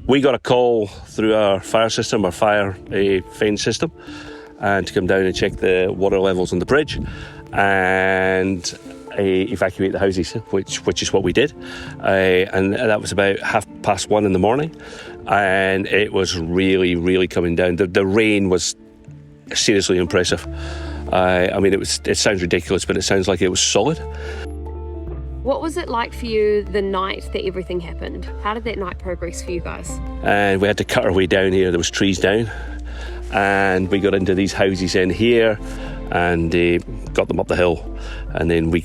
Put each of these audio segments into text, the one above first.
We got a call through our fire system, our fire fence system, and to come down and check the water levels on the bridge and evacuate the houses, which is what we did. And that was about 1:30 in the morning, and it was really coming down. The rain was seriously impressive. I mean, it sounds ridiculous, but it sounds like it was solid. What was it like for you the night that everything happened? How did that night progress for you guys? And we had to cut our way down here. There was trees down, and we got into these houses in here and got them up the hill, and then we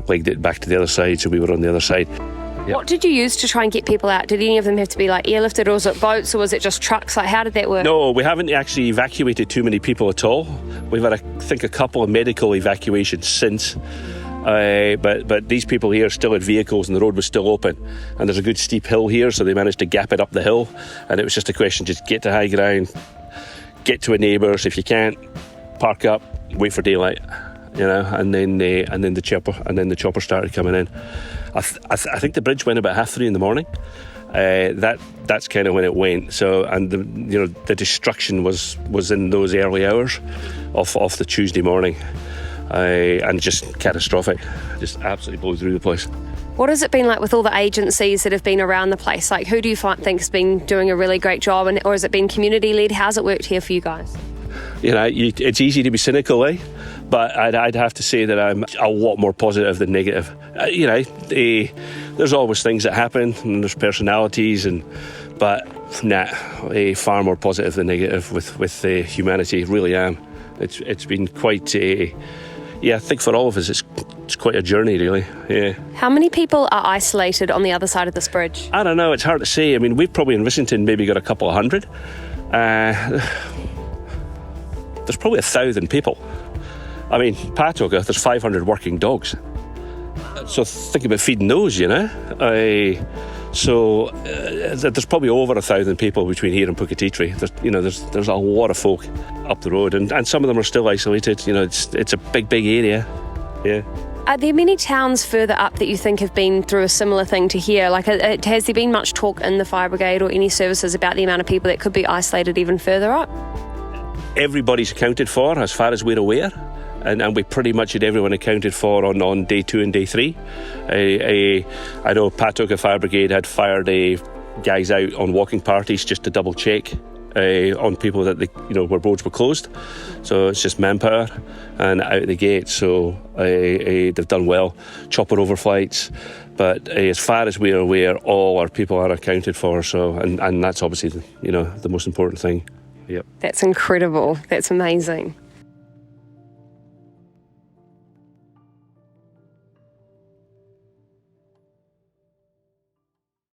legged it back to the other side, so we were on the other side. Yep. What did you use to try and get people out? Did any of them have to be like airlifted, or was it boats, or was it just trucks? Like, how did that work? No, we haven't actually evacuated too many people at all. We've had, I think, a couple of medical evacuations since. But these people here still had vehicles and the road was still open, and there's a good steep hill here, so they managed to gap it up the hill, and it was just a question, just get to high ground, get to a neighbour's. If you can't, park up, wait for daylight, and then the chopper started coming in. I think the bridge went about 3:30 in the morning. That's kind of when it went. So, and the destruction was in those early hours of the Tuesday morning. And just catastrophic, just absolutely blew through the place. What has it been like with all the agencies that have been around the place? Like, who do you think has been doing a really great job, or has it been community-led? How's it worked here for you guys? It's easy to be cynical, but I'd have to say that I'm a lot more positive than negative. There's always things that happen, and there's personalities, but far more positive than negative with humanity. Really am. It's been quite I think for all of us, it's quite a journey, really. Yeah. How many people are isolated on the other side of this bridge? I don't know. It's hard to say. I mean, we've probably in Rissington maybe got a couple of hundred. There's probably 1,000 people. I mean, Patoga, there's 500 working dogs. So think about feeding those, So there's probably over 1,000 people between here and Puketitri. There's a lot of folk up the road, and some of them are still isolated. It's a big area. Yeah. Are there many towns further up that you think have been through a similar thing to here? Like, has there been much talk in the fire brigade or any services about the amount of people that could be isolated even further up? Everybody's accounted for, as far as we're aware. And we pretty much had everyone accounted for on day 2 and day 3. I know Patoga Fire Brigade had fired guys out on walking parties just to double check on people that where roads were closed. So it's just manpower and out of the gate. So they've done well. Chopper overflights, but as far as we're aware, all our people are accounted for. So and that's obviously the most important thing. Yep. That's incredible. That's amazing.